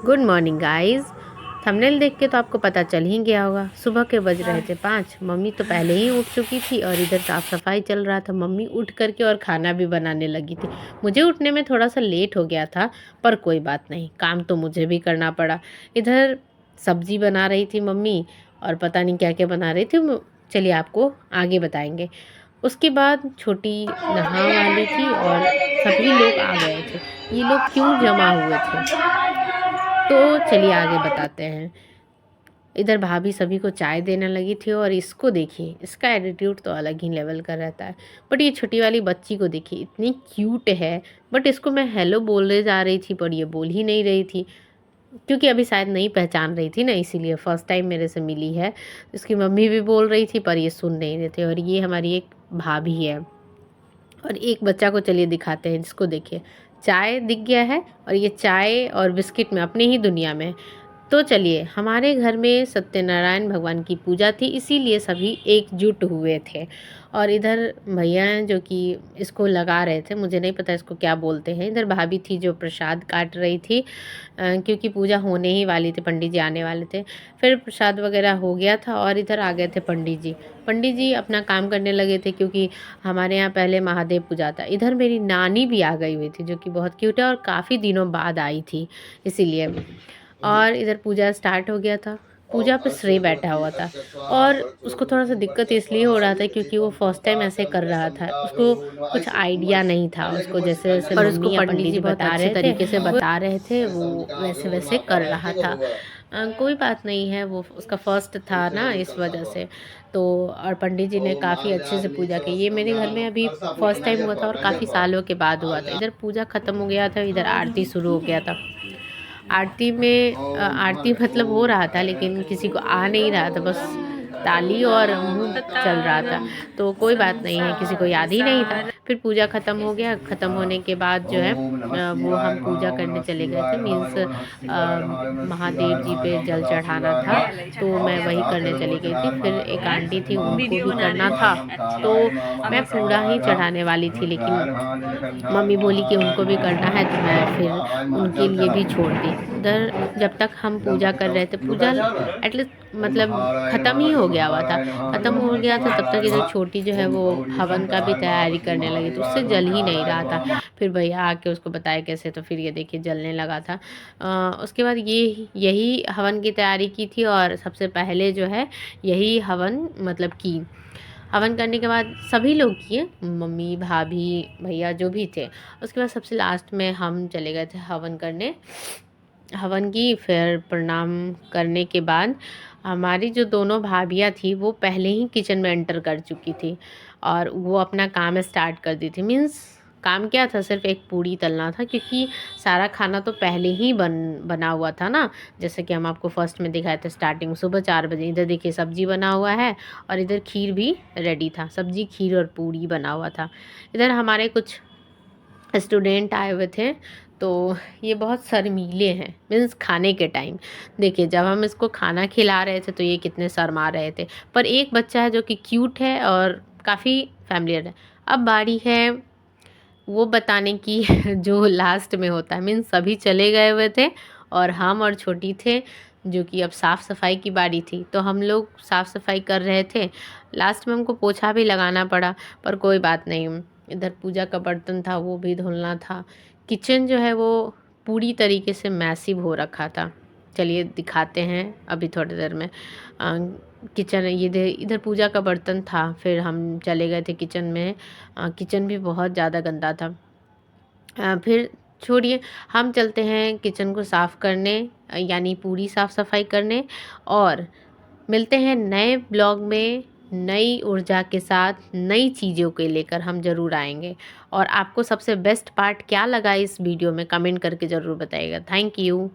Good morning guys. Thumbnail देख के तो आपको पता चल ही गया होगा। सुबह के बज रहे थे 5। मम्मी तो पहले ही उठ चुकी थी और इधर साफ़ सफाई चल रहा था। मम्मी उठ करके और खाना भी बनाने लगी थी। मुझे उठने में थोड़ा सा लेट हो गया था, पर कोई बात नहीं, काम तो मुझे भी करना पड़ा। इधर सब्जी बना रही थी मम्मी और पता नहीं क्या क्या बना रही थी। चलिए आपको आगे बताएंगे। उसके बाद छोटी नहा वाली थी और सभी लोग आ गए थे। ये लोग क्यों जमा हुए थे, तो चलिए आगे बताते हैं। इधर भाभी सभी को चाय देने लगी थी और इसको देखिए, इसका एटीट्यूड तो अलग ही लेवल का रहता है। बट ये छोटी वाली बच्ची को देखिए, इतनी क्यूट है। बट इसको मैं हेलो बोलने जा रही थी पर ये बोल ही नहीं रही थी, क्योंकि अभी शायद नहीं पहचान रही थी ना, इसीलिए फर्स्ट टाइम मेरे से मिली है। इसकी मम्मी भी बोल रही थी पर ये सुन नहीं रहे थे। और ये हमारी एक भाभी है। और एक बच्चा को चलिए दिखाते हैं, जिसको देखिए चाय दिख गया है और ये चाय और बिस्किट में अपनी ही दुनिया में है। तो चलिए, हमारे घर में सत्यनारायण भगवान की पूजा थी, इसीलिए सभी एकजुट हुए थे। और इधर भैया हैं जो कि इसको लगा रहे थे, मुझे नहीं पता इसको क्या बोलते हैं। इधर भाभी थी जो प्रसाद काट रही थी, क्योंकि पूजा होने ही वाली थी, पंडित जी आने वाले थे। फिर प्रसाद वगैरह हो गया था और इधर आ गए थे पंडित जी। पंडित जी अपना काम करने लगे थे, क्योंकि हमारे यहाँ पहले महादेव पूजा था। इधर मेरी नानी भी आ गई हुई थी, जो कि बहुत क्यूट है और काफ़ी दिनों बाद आई थी, इसीलिए। और इधर पूजा स्टार्ट हो गया था। पूजा पे श्रेय बैठा हुआ था और उसको थोड़ा सा दिक्कत इसलिए हो रहा था क्योंकि वो फर्स्ट टाइम ऐसे कर रहा था। उसको कुछ आइडिया नहीं था, उसको जैसे जैसे और उसको मम्मी या पंडित पंडित जी जी बहुत बता अच्छे रहे थे तरीके से वो वैसे वैसे कर रहा था। कोई बात नहीं है, वो उसका फर्स्ट था ना, इस वजह से। तो और पंडित जी ने काफ़ी अच्छे से पूजा की। ये मेरे घर में अभी फर्स्ट टाइम हुआ था और काफ़ी सालों के बाद हुआ था। इधर पूजा ख़त्म हो गया था, इधर आरती शुरू हो गया था। आरती में आरती मतलब हो रहा था, लेकिन किसी को आ नहीं रहा था, बस ताली और मुंह चल रहा था। तो कोई बात नहीं है, किसी को याद ही नहीं था। फिर पूजा ख़त्म हो गया। ख़त्म होने के बाद जो है वो हम पूजा करने चले गए थे। मीन्स महादेव जी पे जल चढ़ाना था, तो मैं वही करने चली गई थी। फिर एक आंटी थी, उनको भी करना था, तो मैं पूरा ही चढ़ाने वाली थी, लेकिन मम्मी बोली कि उनको भी करना है, तो मैं फिर उनके लिए भी छोड़ दी। उधर जब तक हम पूजा कर रहे थे, पूजा एटलीस्ट मतलब ख़त्म ही हो गया हुआ था। ख़त्म हो गया था तब तक इधर छोटी जो है वो हवन का भी तैयारी करने लगी, तो उससे जल ही नहीं रहा था। फिर भैया आके उसको बताया कैसे, तो फिर ये देखिए जलने लगा था। उसके बाद यही हवन की तैयारी की थी और सबसे पहले जो है यही हवन मतलब की। हवन करने के बाद सभी लोग किए, मम्मी भाभी भैया जो भी थे। उसके बाद सबसे लास्ट में हम चले गए थे हवन करने। हवन की फिर प्रणाम करने के बाद हमारी जो दोनों भाभियाँ थी वो पहले ही किचन में एंटर कर चुकी थी और वो अपना काम स्टार्ट कर दी थी। मीन्स काम क्या था, सिर्फ एक पूड़ी तलना था, क्योंकि सारा खाना तो पहले ही बना हुआ था ना। जैसे कि हम आपको फर्स्ट में दिखाए थे, स्टार्टिंग सुबह 4 बजे। इधर देखिए सब्जी बना हुआ है और इधर खीर भी रेडी था। सब्जी, खीर और पूड़ी बना हुआ था। इधर हमारे कुछ स्टूडेंट आए हुए थे, तो ये बहुत शर्मीले हैं। मीन्स खाने के टाइम देखिए, जब हम इसको खाना खिला रहे थे तो ये कितने शर्मा रहे थे। पर एक बच्चा है जो कि क्यूट है और काफ़ी फैमिलियर है। अब बारी है वो बताने की जो लास्ट में होता है। मीन्स सभी चले गए हुए थे और हम और छोटी थे, जो कि अब साफ़ सफाई की बारी थी। तो हम लोग साफ़ सफाई कर रहे थे। लास्ट में हमको पोछा भी लगाना पड़ा, पर कोई बात नहीं। इधर पूजा का बर्तन था, वो भी धुलना था। किचन जो है वो पूरी तरीके से मैसिव हो रखा था। चलिए दिखाते हैं अभी थोड़ी देर में। किचन ये इधर पूजा का बर्तन था, फिर हम चले गए थे किचन में। किचन भी बहुत ज़्यादा गंदा था। फिर छोड़िए, हम चलते हैं किचन को साफ़ करने, यानी पूरी साफ़ सफाई करने। और मिलते हैं नए ब्लॉग में, नई ऊर्जा के साथ, नई चीज़ों के लेकर हम ज़रूर आएंगे। और आपको सबसे बेस्ट पार्ट क्या लगा इस वीडियो में, कमेंट करके ज़रूर बताइएगा। Thank you.